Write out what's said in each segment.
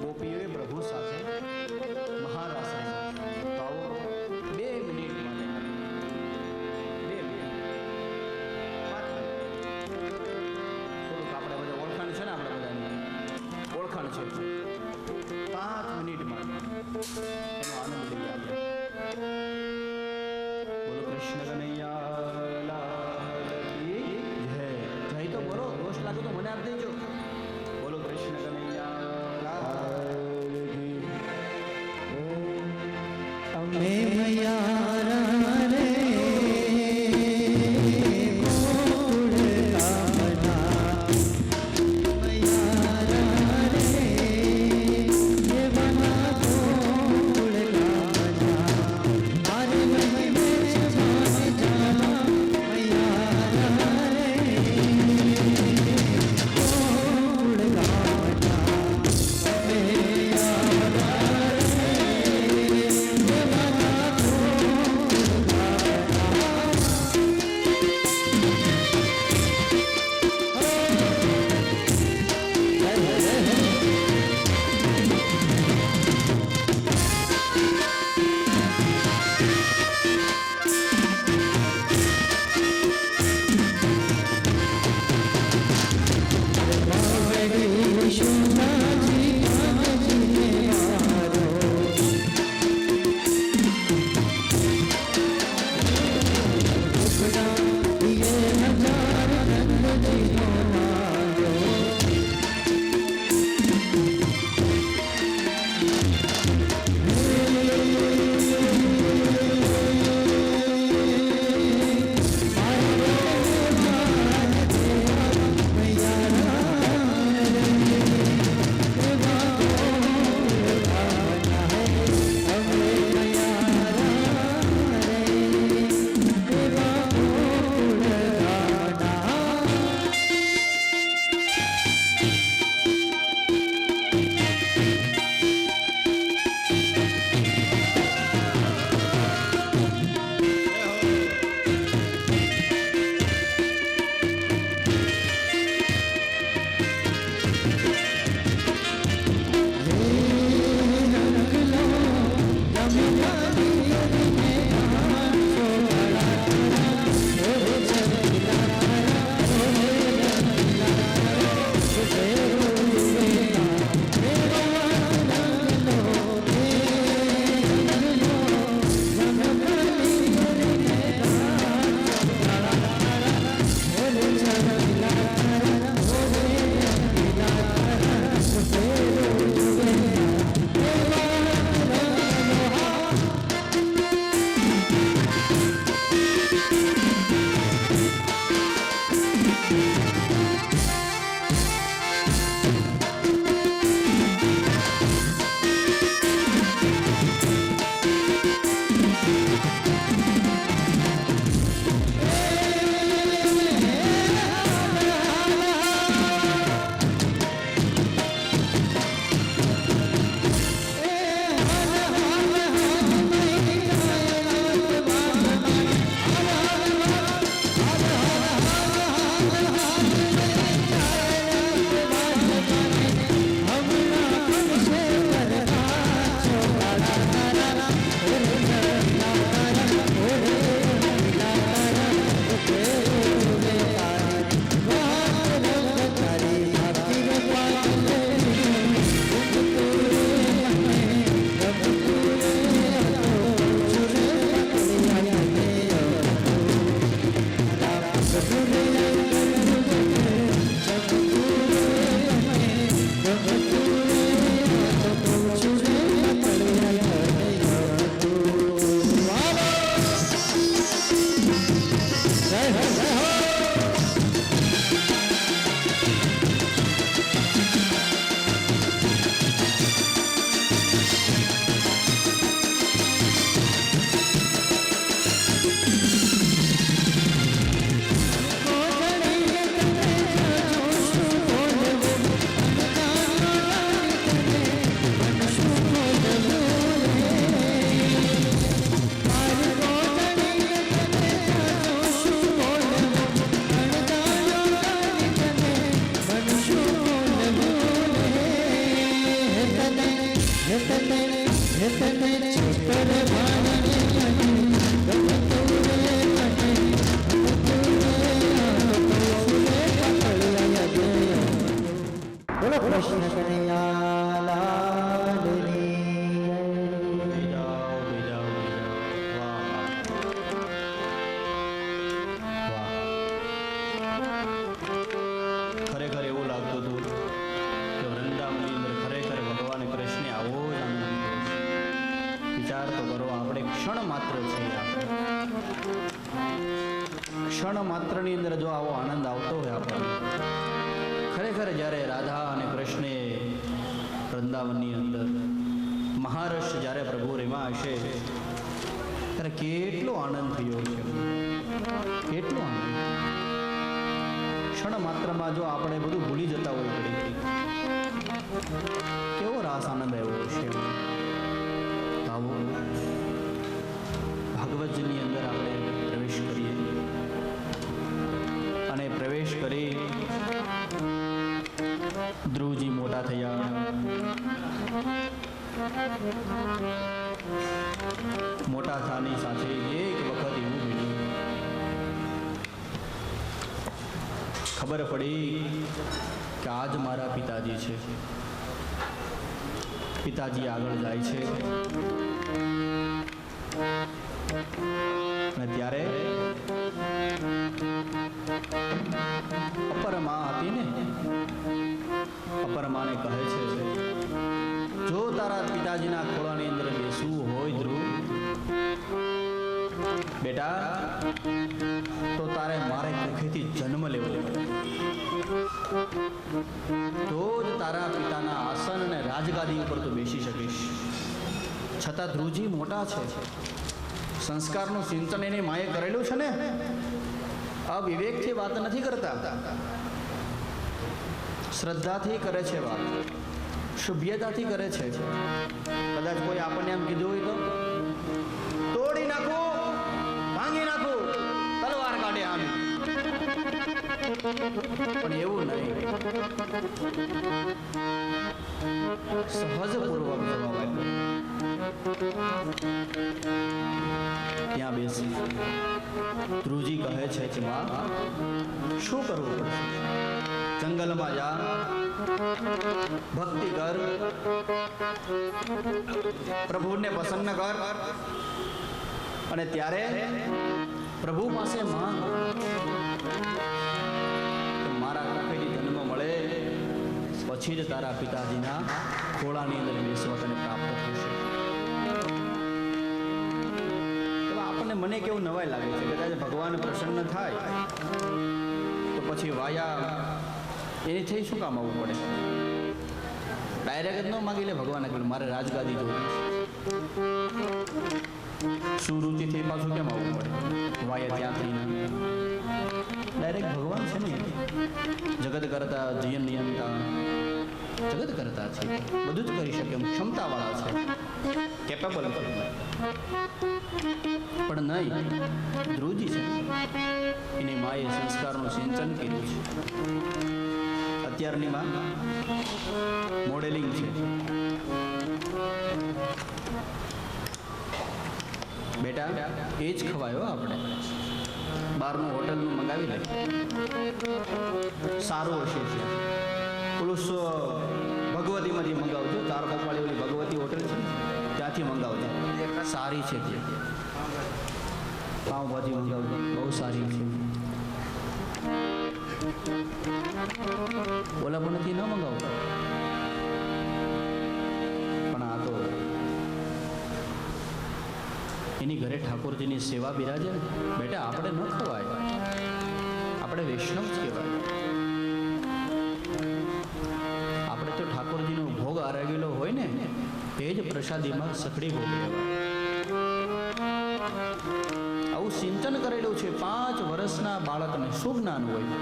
ગોપીઓએ પ્રભુ સાથે મહારાસ રમ્યો. તો આવો 2 મિનિટ માટે 2 મિનિટ 5 મિનિટ થોડુંક આપણે બધા ઓળખાણ છે ને, આપણે બધાની ઓળખાણ છે. 5 મિનિટ માટે એનો આનંદ લઈએ આપણે. બોલો કૃષ્ણ કનૈયા લાલ કી જય. જય તો બોલો, દોષ લાગે તો મને આપ દેજો. બોલો કૃષ્ણ કનૈયા લાલ કી. બોલો કૃષ્ણ કનૈયા લાલની જય. બીજાઓ, બીજાઓ, બીજાઓ. વાહ. વાહ. ખરેખર એવું લાગતું હતું કે વૃંદાવનની અંદર ખરેખર ભગવાન કૃષ્ણે આવો જ આનંદ લીધો છે. વિચાર તો કરો, આપણે ક્ષણ માત્ર છીએ. ક્ષણ માત્રની અંદર જો આવો આનંદ આવતો હોય આપણને, ખરેખર જ્યારે રાધા અને કૃષ્ણે વૃંદાવનની અંદર મહારસ જ્યારે પ્રભુ રેમાં હશે ત્યારે કેટલો આનંદ થયો છે, કેટલો આનંદ. ક્ષણ માત્રમાં જો આપણે બધું ભૂલી જતા હોય ઘડીથી, કેવો રાસ આનંદ આવ્યો છે. આવો ભાગવતની અંદર આપણે પ્રવેશ કરીએ અને પ્રવેશ કરી ધ્રુવજી મોટા થયા. મોટા થવાની સાથે એક વખત એવું બન્યું, ખબર પડી કે આજ મારા પિતાજી છે. પિતાજી આગળ જાય છે અને ત્યારે અપરમા હતી ને, અપરમાને કહે છે, જો તારા પિતાજીના ખોળાની અંદર બેસવું હોય ધ્રુવ બેટા, તો તારે મારે કુખેથી જન્મ લેવો પડે, તો જ તારા પિતાના આસન અને રાજગાદી ઉપર તો બેસી શકીશ. છતાં ધ્રુવજી મોટા છે, સંસ્કારનું સિંચન એની માએ કરેલું છે ને, અવિવેકથી વાત નથી કરતા, શ્રદ્ધાથી કરે છે વાત, શુભ્યતાથી કરે છે. કદાચ કોઈ આપણને એમ કીધું હોય તો તોડી નાખું, ભાંગી નાખું, તલવાર કાઢે આમ, પણ એવું નહીં. સહજપૂર્વક જવાબ આપ્યો. ત્યાં બેસી ધ્રુવજી કહે છે કે માં, શું કરવું પડશે? જંગલમાં જા, ભક્તિ કર, પ્રભુને પ્રસન્ન કર અને ત્યારે પ્રભુ પાસે માંગ કે મારા કુખેથી જન્મ મળે, પછી જ તારા પિતાજીના ખોળાની અંદર બેસવા તને પ્રાપ્ત થશે. આપણને મને કેવું નવાઈ લાગે છે, કદાચ ભગવાન પ્રસન્ન થાય તો પછી વાયા એની થઈ શું કામ આવવું પડે? ડાયરેક્ટ જ ન માગી લે ભગવાને કહ્યું મારે રાજગાદી જોવી, સુરુચિથી પાછું કેમ આવવું પડે? વાયા ત્યાંથી ડાયરેક્ટ ભગવાન છે ને, જગત કરતા જીવન નિયંતા, જગત કરતા છે, બધું જ કરી શકે એમ ક્ષમતાવાળા છે, કેપેબલ છે. પણ નહીં, ધ્રુવજી છે, એની માએ સંસ્કારનું સિંચન કર્યું છે. અત્યારની માં મોડેલિંગ છે. બેટા એ જ ખવાયો આપણે, બહારનું હોટલનું મંગાવી લે, સારું હશે છે. પેલું ભગવતીમાંથી મંગાવજો, ચાર કપાળી ઓલી ભગવતી હોટલ છે ત્યાંથી મંગાવજો, સારી છે. ત્યાં પાઉંભાજી મંગાવજો, બહુ સારી છે. ઓલા પણ નથી ન મંગાવતો. પણ આ તો એની ઘરે ઠાકોરજીની સેવા બિરાજે ને બેટા, આપણે ન ખવાય, આપણે વૈષ્ણવ જ કહેવાય. આપણે તો ઠાકોરજીનો ભોગ આરાગેલો હોય ને તે જ પ્રસાદીમાં સખડી ભોગ લેવાય. આવું સિંચન કરેલું છે. 5 વર્ષના બાળકને શું જ્ઞાન હોય?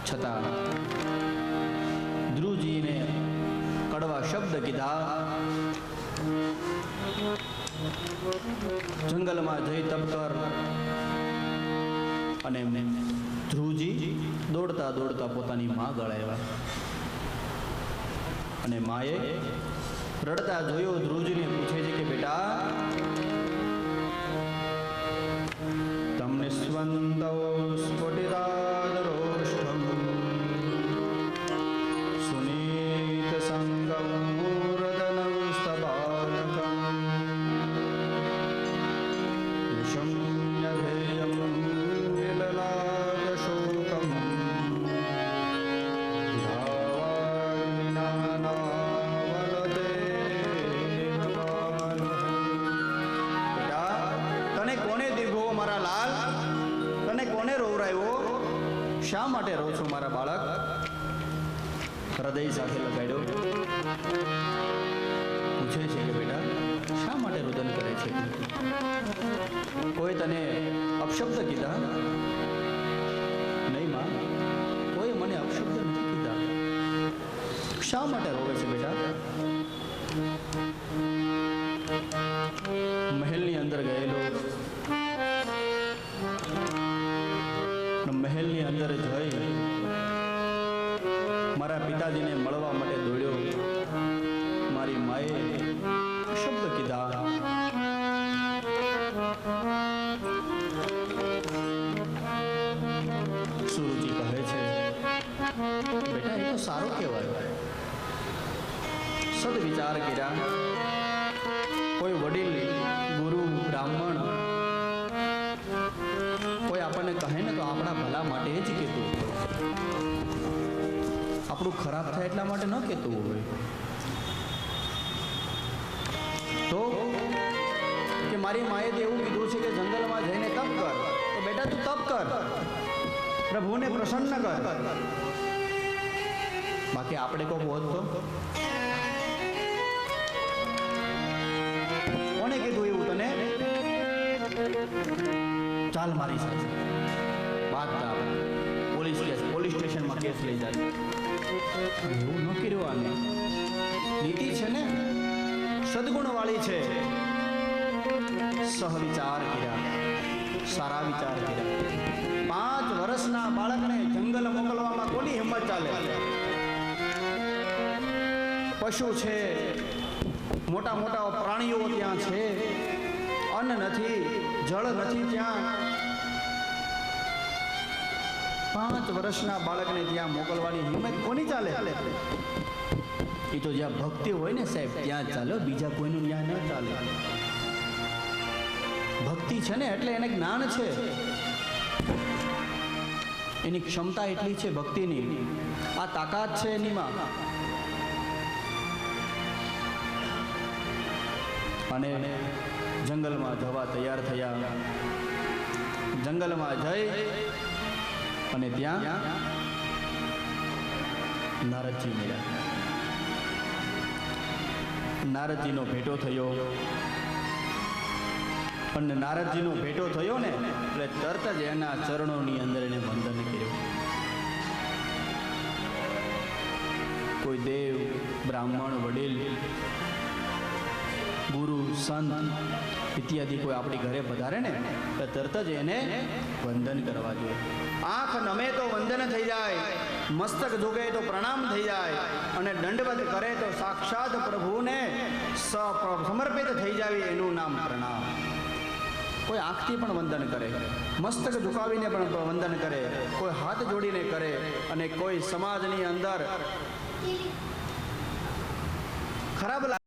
છતાં ધ્રુવજીને કડવા શબ્દ કીધા, જંગલમાં જઈ તપ કર. અને ધ્રુવજી દોડતા દોડતા પોતાની માં ગળે આવ્યા. અને માએ રડતા જોયો ધ્રુવજીને પૂછે છે કે બેટા તમને સ્વંદવ સ્ફુટિતાદરોષ્ઠમ સુનીત સંગમ મૂર્ધનમ સ્તબાલકમ નિશમ્ય ધેયમ વિલલાદ શોકમ શા માટે રહો છો મારા બાળક? હૃદય સાથે લગાડ્યો પૂછે છે કે બેટા શા માટે રુદન કરે છે? કોઈ તને અપશબ્દ કીધા? નહીં માં, કોઈ મને અપશબ્દ નથી કીધા. શા માટે રોવે છે બેટા? મહેલની અંદર ગયેલો, મહેલની અંદર જઈ મારા પિતાજીને મળવા માટે દોડ્યો. મારી માએ શબ્દ કીધા. સુરુચિ કહે છે બેટા એ તો સારું કહેવાય. સદવિચાર કર્યા. કોઈ વડીલ ગુરુ બ્રાહ્મણ કોઈ આપણને કહે ને તો આપણા ભલા માટે જ કહેતું હોય. આપણું ખરાબ થાય એટલા માટે ન કહેતું હોય. તો કે મારી માએ તો એવું કીધું છે કે જંગલમાં જઈને તપ કર. તો બેટા તું તપ કર, પ્રભુને પ્રસન્ન કર. બાકી આપણે કોઈ હોત તો કોને કીધું એવું તને? ચાલ મારી સાથે વાત કર. પોલીસ સ્ટેશનમાં કેસ લઈ જાય. એવું ન કર્યું. આને નીતિ છે ને, સદગુણવાળી છે. સહવિચાર કર્યા, સારા વિચાર કર્યા. 5 વર્ષના બાળકને જંગલ મોકલવામાં કોની હિંમત ચાલે? પશુ છે, મોટા મોટા પ્રાણીઓ ત્યાં છે, અન્ન નથી, જળ નથી ત્યાં. 5 વર્ષના બાળકને ત્યાં મોકલવાની હિંમત કોની ચાલે? એ તો જ્યાં ભક્તિ હોય ને સાહેબ ત્યાં જ ચાલે, બીજા કોઈનું ત્યાં ન ચાલે. ભક્તિ છે ને એટલે એને જ્ઞાન છે, એની ક્ષમતા એટલી છે ભક્તિની, આ તાકાત છે એનીમાં. અને જંગલમાં જવા તૈયાર થયા. જંગલમાં જઈ અને ત્યાં નારદજી મળ્યા. નારદજીનો ભેટો થયો. અને નારદજીનો ભેટો થયો ને એટલે તરત જ એના ચરણોની અંદર એને વંદન કર્યું. કોઈ દેવ, બ્રાહ્મણ, વડીલ, ગુરુ, સંત ઇત્યાદિ કોઈ આપણી ઘરે પધારે ને તો તરત જ એને વંદન કરવા જોઈએ. આંખ નમે તો વંદન થઈ જાય, મસ્તક ઝુકે તો પ્રણામ થઈ જાય, અને દંડવત કરે તો સાક્ષાત પ્રભુને સમર્પિત થઈ જાય. એનું નામ પ્રણામ. કોઈ આંખથી પણ વંદન કરે, મસ્તક ઝુકાવીને પણ વંદન કરે, કોઈ હાથ જોડીને કરે, અને કોઈ સમાજની અંદર ખરાબ